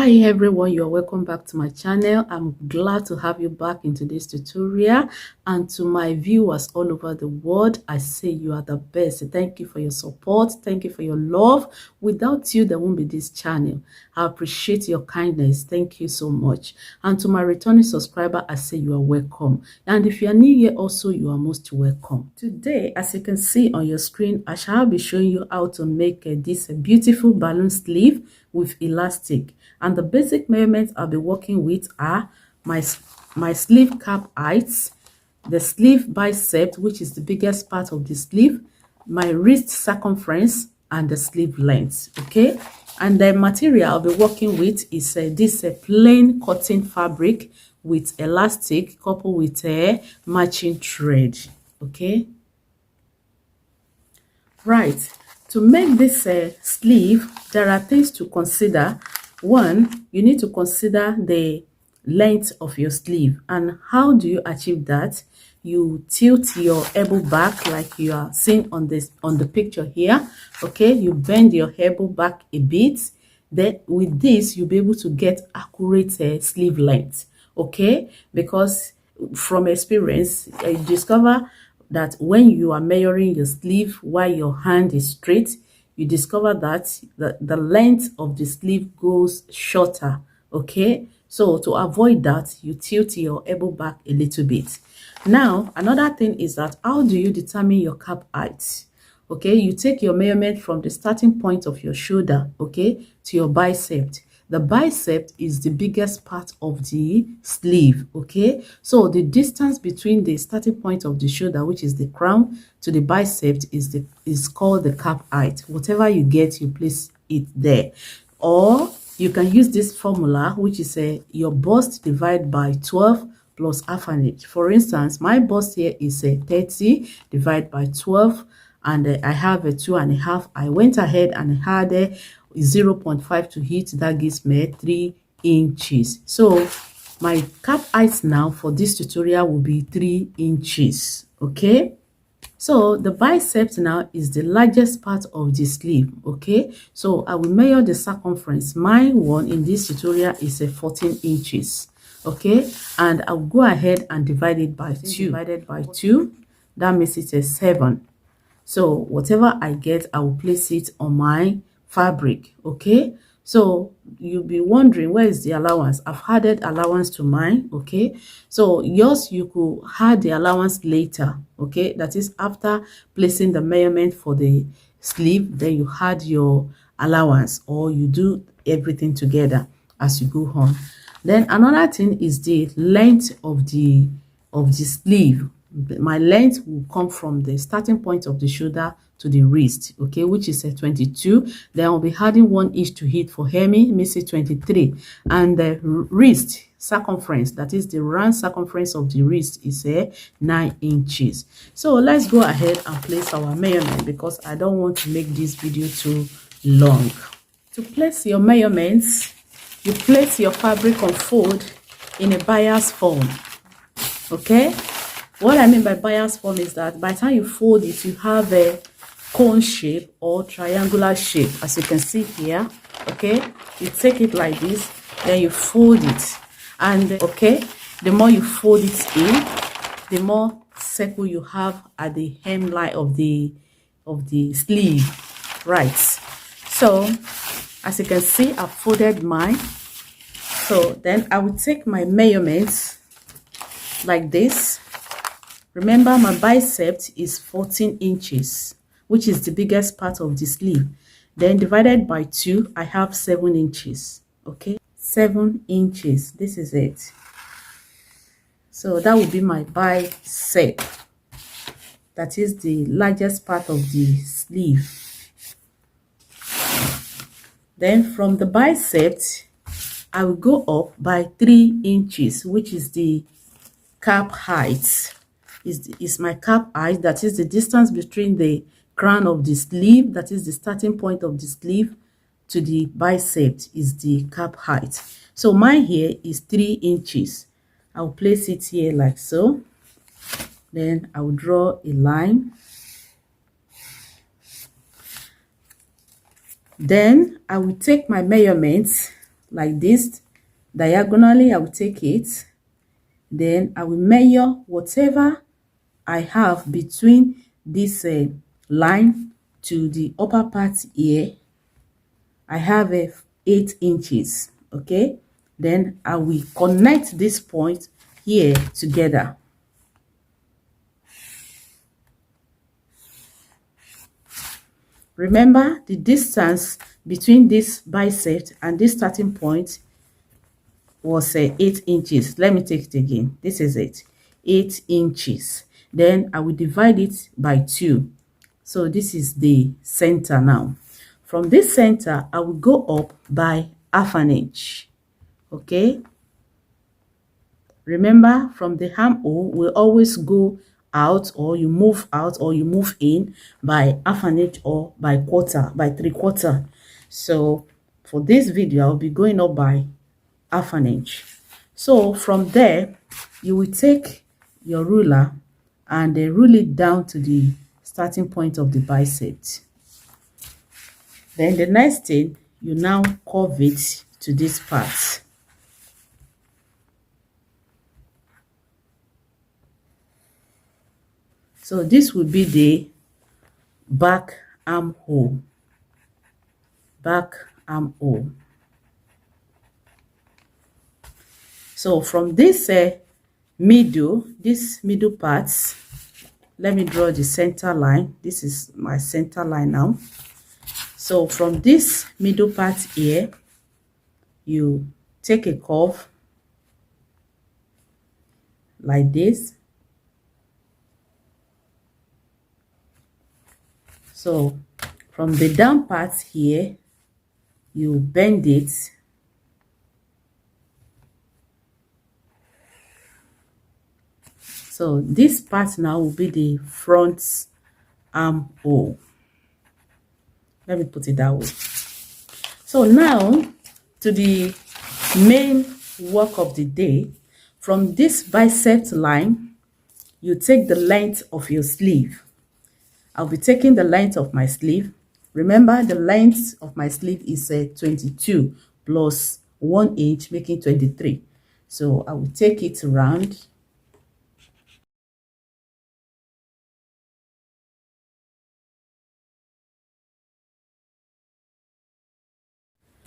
Hi everyone, you're welcome back to my channel. I'm glad to have you back in today's tutorial, and to my viewers all over the world, I say you are the best. Thank you for your support. Thank you for your love. Without you, there won't be this channel. I appreciate your kindness. Thank you so much. And to my returning subscriber, I say you are welcome. And if you are new here also, you are most welcome. Today, as you can see on your screen, I shall be showing you how to make this beautiful balloon sleeve with elastic. And the basic measurements I'll be working with are my sleeve cap heights, the sleeve bicep, which is the biggest part of the sleeve, my wrist circumference, and the sleeve length. Okay, and the material I'll be working with is this plain cotton fabric with elastic coupled with a matching thread. Okay, right. To make this sleeve, there are things to consider. One, you need to consider the length of your sleeve. And how do you achieve that? You tilt your elbow back like you are seeing on the picture here. Okay, you bend your elbow back a bit. Then with this, you'll be able to get accurate sleeve length. Okay, because from experience, you discover that when you are measuring your sleeve while your hand is straight, you discover that the length of the sleeve goes shorter. Okay, so to avoid that, you tilt your elbow back a little bit. Now, another thing is that how do you determine your cap height? Okay, you take your measurement from the starting point of your shoulder, okay, to your bicep. The bicep is the biggest part of the sleeve. Okay, so the distance between the starting point of the shoulder, which is the crown, to the bicep is called the cap height. Whatever you get, you place it there. Or you can use this formula, which is your bust divided by 12 plus half an inch. For instance, my bust here is 30 divided by 12, and I have a 2.5. I went ahead and had a 0.5 to hit. That gives me 3 inches. So my cap height now for this tutorial will be 3 inches. Okay, so the biceps now is the largest part of the sleeve. Okay, so I will measure the circumference. My one in this tutorial is 14 inches. Okay, and I'll go ahead and divide it by 2. Divided by 2, that makes it 7. So whatever I get, I will place it on my fabric. Okay, so you'll be wondering, where is the allowance? I've added allowance to mine. Okay, so yours, you could add the allowance later. Okay, that is after placing the measurement for the sleeve, then you add your allowance, or you do everything together as you go on. Then another thing is the length of the sleeve. My length will come from the starting point of the shoulder to the wrist, okay, which is 22. Then I'll be adding 1 inch to it for hemi, makes it 23. And the wrist circumference, that is the round circumference of the wrist, is 9 inches. So let's go ahead and place our measurement, because I don't want to make this video too long. To place your measurements, you place your fabric on fold in a bias form. Okay, what I mean by bias form is that by the time you fold it, you have a cone shape or triangular shape, as you can see here. Okay, you take it like this, then you fold it, and okay, the more you fold it in, the more circle you have at the hemline of the sleeve. Right, so as you can see, I've folded mine. So then I will take my measurements like this. Remember, my bicep is 14 inches, which is the biggest part of the sleeve. Then divided by 2, I have 7 inches. Okay, 7 inches. This is it. So that will be my bicep. That is the largest part of the sleeve. Then from the bicep, I will go up by 3 inches, which is the cap height. Is my cap height, that is the distance between the crown of the sleeve, that is the starting point of the sleeve, to the bicep, is the cap height. So mine here is 3 inches. I'll place it here like so. Then I will draw a line. Then I will take my measurements like this. Diagonally, I will take it. Then I will measure whatever I have between this line to the upper part here. I have 8 inches. Okay, then I will connect this point here together. Remember, the distance between this bicep and this starting point was 8 inches. Let me take it again. This is it, 8 inches. Then I will divide it by 2. So this is the center now. From this center, I will go up by half an inch. Okay. Remember, from the armhole, we always go out, or you move out, or you move in by half an inch, or by quarter, by 3/4. So for this video, I'll be going up by half an inch. So from there, you will take your ruler and rule it down to the starting point of the bicep. Then the next thing, you now curve it to this part. So this will be the back armhole. Back armhole. So from this middle parts, let me draw the center line. This is my center line now. So from this middle part here, you take a curve like this. So from the down part here, you bend it. So this part now will be the front armhole. Let me put it that way. So now to the main work of the day. From this bicep line, you take the length of your sleeve. I'll be taking the length of my sleeve. Remember, the length of my sleeve is 22 plus 1 inch, making 23. So I will take it around.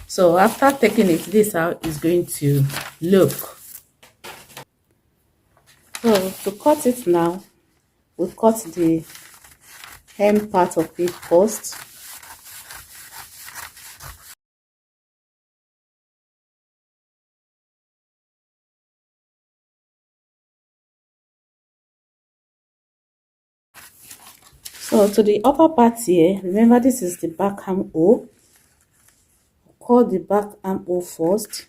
So after taking it, this is how it's going to look. So to cut it now, we'll cut the hem part of it first. So to the upper part here, remember this is the back armhole. Cut the back armhole first.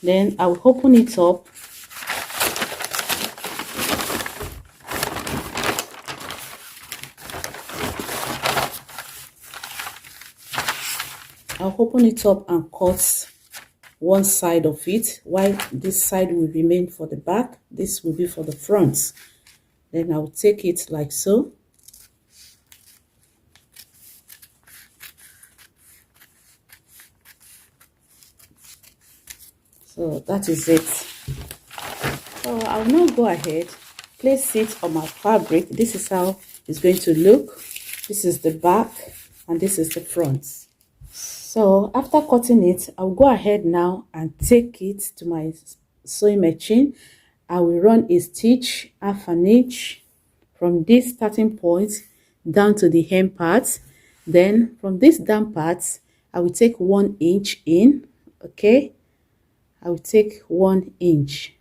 Then I will open it up. I'll open it up and cut one side of it, while this side will remain for the back. This will be for the front. Then I'll take it like so. So that is it. So I'll now go ahead, place it on my fabric. This is how it's going to look. This is the back and this is the front. So after cutting it, I'll go ahead now and take it to my sewing machine. I will run a stitch half an inch from this starting point down to the hem part. Then from this down part, I will take 1 inch in. Okay, I will take 1 inch.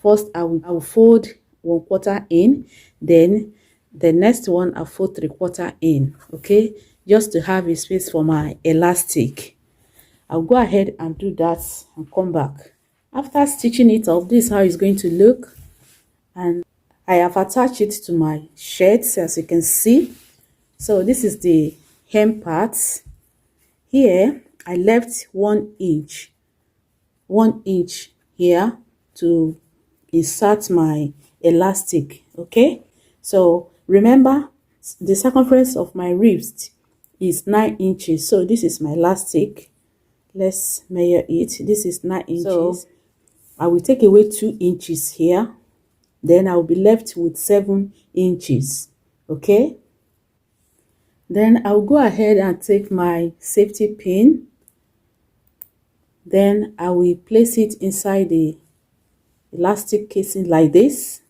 First, I will fold 1/4 in. Then the next one, I'll fold 3/4 in. Okay, just to have a space for my elastic. I'll go ahead and do that and come back. After stitching it up, this is how it's going to look. And I have attached it to my shirts, as you can see. So this is the hem part. Here, I left 1 inch. 1 inch here to insert my elastic. Okay, So remember, the circumference of my ribs is 9 inches. So this is my elastic. Let's measure it. This is 9 inches. So I will take away 2 inches here. Then I will be left with 7 inches. Okay. Then I'll go ahead and take my safety pin. Then I will place it inside the elastic casing like this.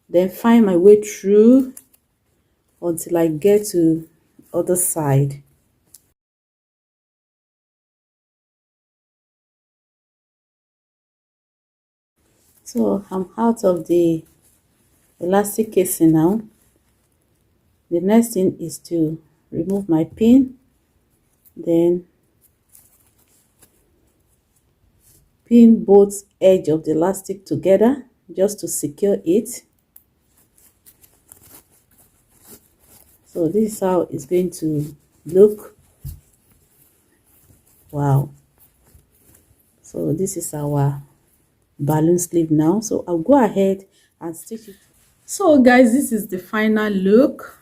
Then find my way through until I get to other side. So I'm out of the elastic casing now. The next thing is to remove my pin, then pin both edge of the elastic together just to secure it. So this is how it's going to look. Wow. So this is our balloon sleeve now. So I'll go ahead and stitch it. So guys, this is the final look.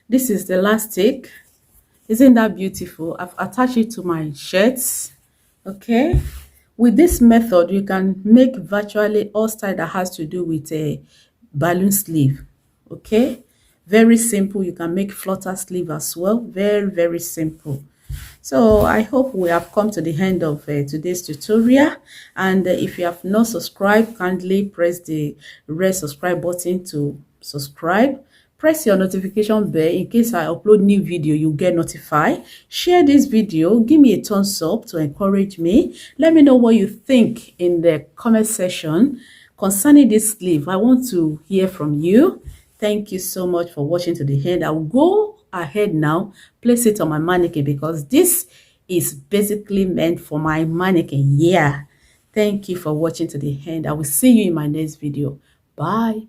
This is the elastic. Isn't that beautiful? I've attached it to my shirts. Okay. With this method, you can make virtually all style that has to do with a balloon sleeve. Okay. Very simple. You can make flutter sleeve as well. Very, very simple. So I hope we have come to the end of today's tutorial, and if you have not subscribed, kindly press the red subscribe button to subscribe. Press your notification bell in case I upload new video, you get notified. Share this video, give me a thumbs up to encourage me. Let me know what you think in the comment section concerning this sleeve. I want to hear from you. Thank you so much for watching to the end. I will go ahead now, place it on my mannequin because this is basically meant for my mannequin. Yeah. Thank you for watching to the end. I will see you in my next video. Bye.